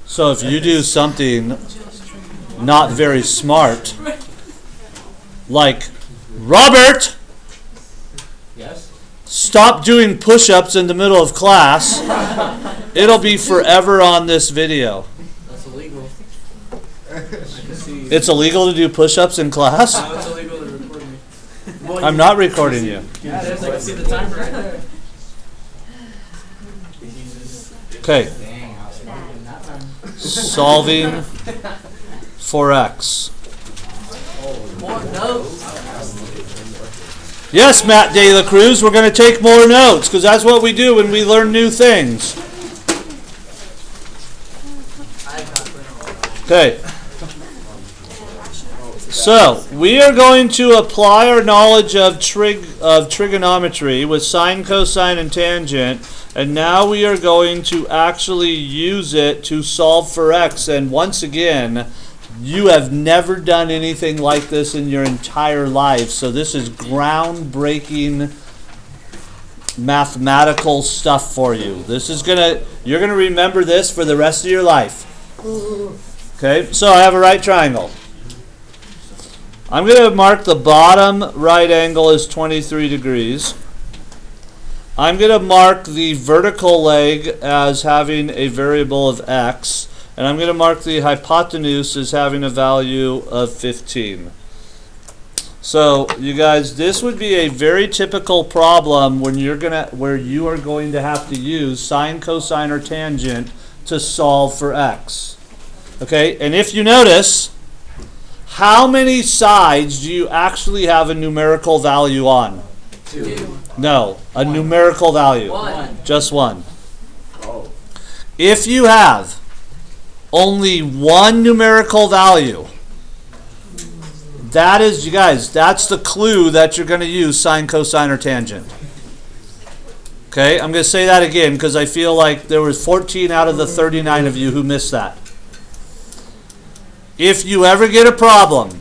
So if you do something not very smart, like, Robert, Yes. stop doing push-ups in the middle of class, it'll be forever on this video. That's illegal. I can see. It's illegal to do push-ups in class? No, it's illegal to record me. Well, I'm not recording you. Yeah, it is. I can see the timer right there. Okay. Dang, I was smoking that time. Solving for x. More notes. Yes, Matt De La Cruz, we're going to take more notes because that's what we do when we learn new things. Okay. So, we are going to apply our knowledge of trigonometry with sine, cosine, and tangent, and now we are going to actually use it to solve for x. And once again, you have never done anything like this in your entire life, so this is groundbreaking mathematical stuff for you. You're gonna remember this for the rest of your life. Okay, so I have a right triangle. I'm going to mark the bottom right angle as 23 degrees. I'm going to mark the vertical leg as having a variable of x. And I'm going to mark the hypotenuse as having a value of 15. So, you guys, this would be a very typical problem where you are going to have to use sine, cosine, or tangent to solve for x. Okay, and if you notice, how many sides do you actually have a numerical value on? 2. No, a numerical value. 1. Just one. Oh. If you have only one numerical value, that is, you guys, that's the clue that you're going to use sine, cosine, or tangent. Okay, I'm going to say that again because I feel like there was 14 out of the 39 of you who missed that. If you ever get a problem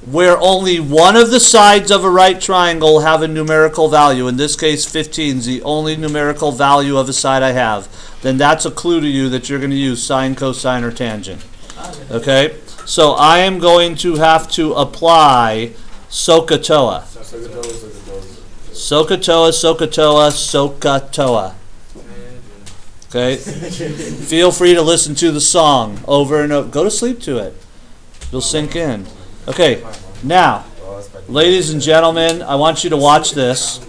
where only one of the sides of a right triangle have a numerical value, in this case 15 is the only numerical value of a side I have, then that's a clue to you that you're going to use sine, cosine, or tangent. Okay? So I am going to have to apply SOHCAHTOA. SOHCAHTOA, SOHCAHTOA, SOHCAHTOA. Okay? Feel free to listen to the song over and over. Go to sleep to it. It'll sink in. Okay, now, ladies and gentlemen, I want you to watch this.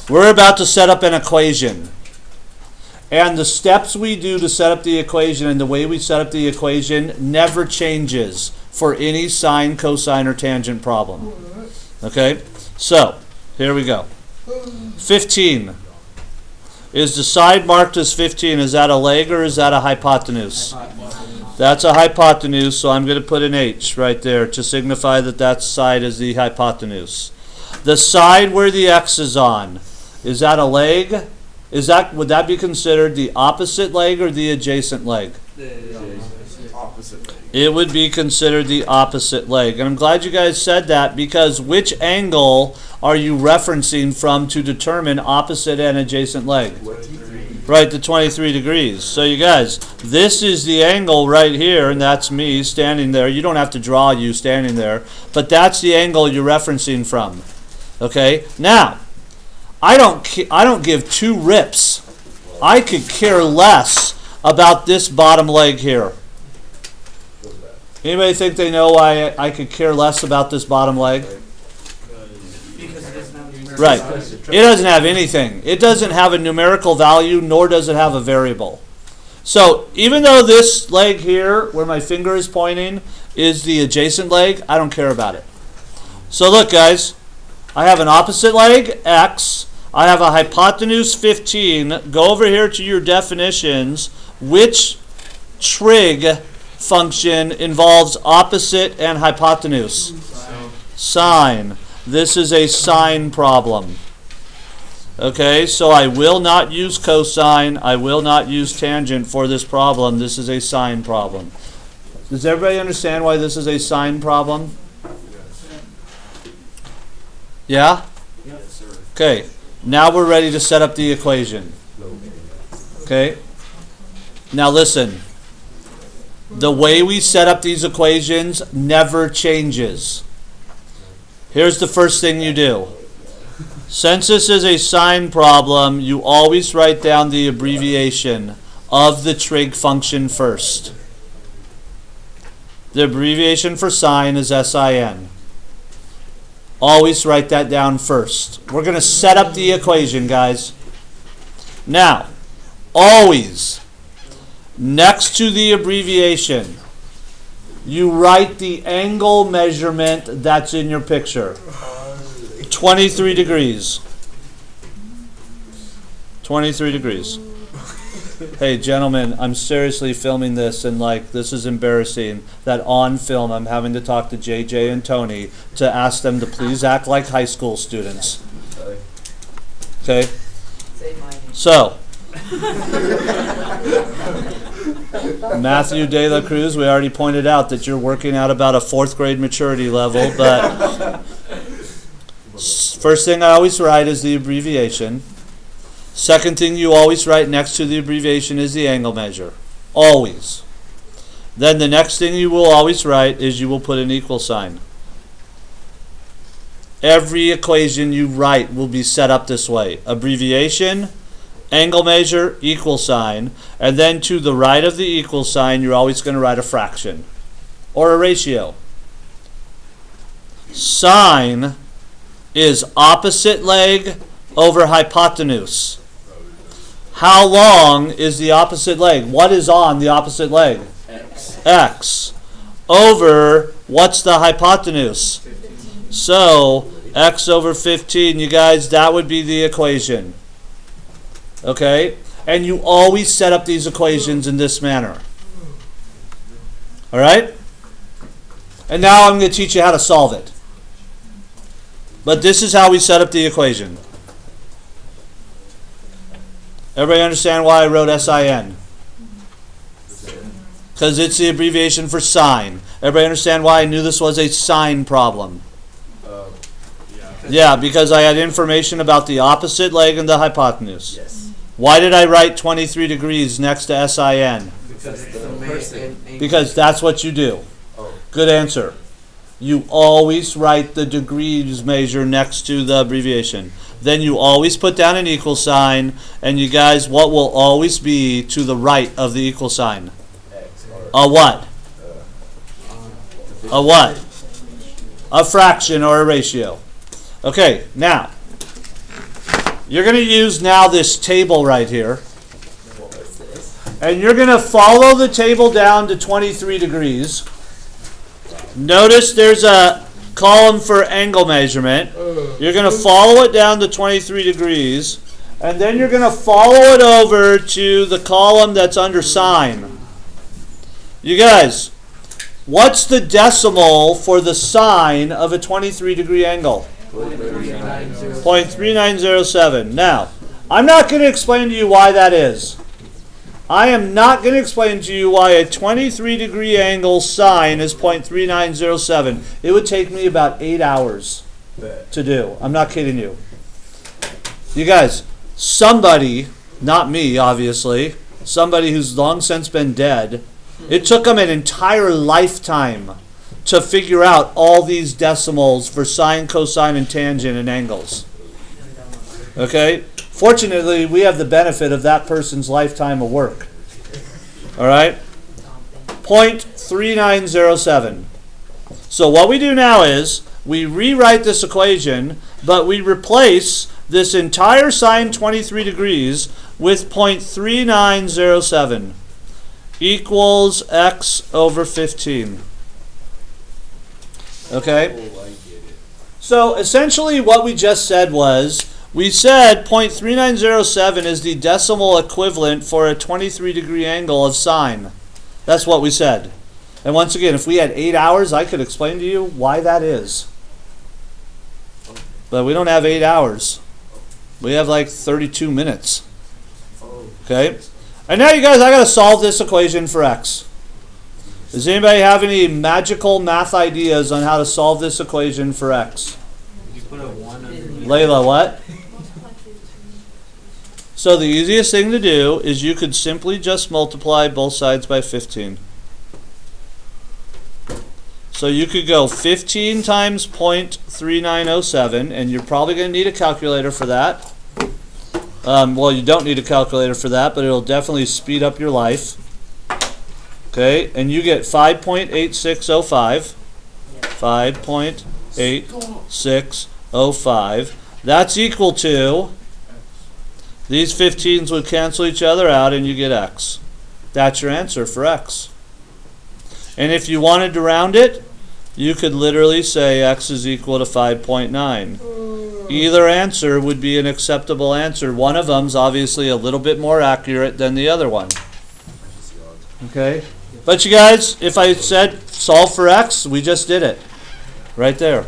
We're about to set up an equation. And the steps we do to set up the equation and the way we set up the equation never changes for any sine, cosine, or tangent problem. Okay? So, here we go. 15. Is the side marked as 15, is that a leg or is that a hypotenuse? That's a hypotenuse, so I'm going to put an H right there to signify that that side is the hypotenuse. The side where the X is on, is that a leg? Would that be considered the opposite leg or the adjacent leg? Opposite leg. It would be considered the opposite leg. And I'm glad you guys said that because which angle are you referencing from to determine opposite and adjacent leg? 23. Right, the 23 degrees. So you guys, this is the angle right here, and that's me standing there. You don't have to draw you standing there, but that's the angle you're referencing from. Okay? Now, I don't give two rips. I could care less about this bottom leg here. Anybody think they know why I could care less about this bottom leg? Because it doesn't have numerical Right. value. It doesn't have anything. It doesn't have a numerical value, nor does it have a variable. So even though this leg here, where my finger is pointing, is the adjacent leg, I don't care about it. So look, guys. I have an opposite leg, x. I have a hypotenuse, 15. Go over here to your definitions. Which trig function involves opposite and hypotenuse? Sine. This is a sine problem. Okay, so I will not use cosine. I will not use tangent for this problem. This is a sine problem. Does everybody understand why this is a sine problem? Yeah? Yes, sir. Okay, now we're ready to set up the equation. Okay? Now listen. The way we set up these equations never changes. Here's the first thing you do. Since this is a sine problem, you always write down the abbreviation of the trig function first. The abbreviation for sine is SIN. Always write that down first. We're going to set up the equation, guys. Now, always, next to the abbreviation, you write the angle measurement that's in your picture. 23 degrees. 23 degrees. Hey, gentlemen, I'm seriously filming this, and this is embarrassing that on film I'm having to talk to JJ and Tony to ask them to please act like high school students. Okay? So, Matthew De La Cruz, we already pointed out that you're working out about a 4th grade maturity level, but first thing I always write is the abbreviation. Second thing you always write next to the abbreviation is the angle measure. Always. Then the next thing you will always write is you will put an equal sign. Every equation you write will be set up this way. Abbreviation, angle measure, equal sign, and then to the right of the equal sign you're always going to write a fraction or a ratio. Sine is opposite leg over hypotenuse. How long is the opposite leg? What is on the opposite leg? X. Over, what's the hypotenuse? 15. So, x over 15, you guys, that would be the equation. Okay? And you always set up these equations in this manner. Alright? And now I'm going to teach you how to solve it. But this is how we set up the equation. Everybody understand why I wrote SIN? Because it's the abbreviation for sine. Everybody understand why I knew this was a sine problem? Yeah, because I had information about the opposite leg and the hypotenuse. Yes. Why did I write 23 degrees next to SIN? Because that's what you do. Good answer. You always write the degrees measure next to the abbreviation. Then you always put down an equal sign, and you guys, what will always be to the right of the equal sign? A what? A what? A fraction or a ratio. Okay, now, you're going to use now this table right here, and you're going to follow the table down to 23 degrees. Notice there's a column for angle measurement. You're going to follow it down to 23 degrees, and then you're going to follow it over to the column that's under sine. You guys, what's the decimal for the sine of a 23 degree angle? 0.3907. Now, I'm not going to explain to you why that is. I am not going to explain to you why a 23 degree angle sine is 0.3907. It would take me about 8 hours to do. I'm not kidding you. You guys, somebody, not me obviously, somebody who's long since been dead, it took them an entire lifetime to figure out all these decimals for sine, cosine, and tangent and angles. Okay? Fortunately, we have the benefit of that person's lifetime of work. All right? 0.3907. So what we do now is we rewrite this equation, but we replace this entire sine 23 degrees with 0.3907 equals x over 15. Okay? So essentially what we just said was, we said 0.3907 is the decimal equivalent for a 23 degree angle of sine. That's what we said. And once again, if we had 8 hours, I could explain to you why that is. But we don't have 8 hours. We have like 32 minutes. Okay? And now you guys, I got to solve this equation for x. Does anybody have any magical math ideas on how to solve this equation for x? You put a 1 underneath. Layla, what? So the easiest thing to do is you could simply just multiply both sides by 15. So you could go 15 times 0.3907, and you're probably going to need a calculator for that. Well, you don't need a calculator for that, but it'll definitely speed up your life. Okay, and you get 5.8605. 5.8605. That's equal to, these 15s would cancel each other out and you get x. That's your answer for x. And if you wanted to round it, you could literally say x is equal to 5.9. Either answer would be an acceptable answer. One of them's obviously a little bit more accurate than the other one. Okay? But you guys, if I said solve for x, we just did it. Right there.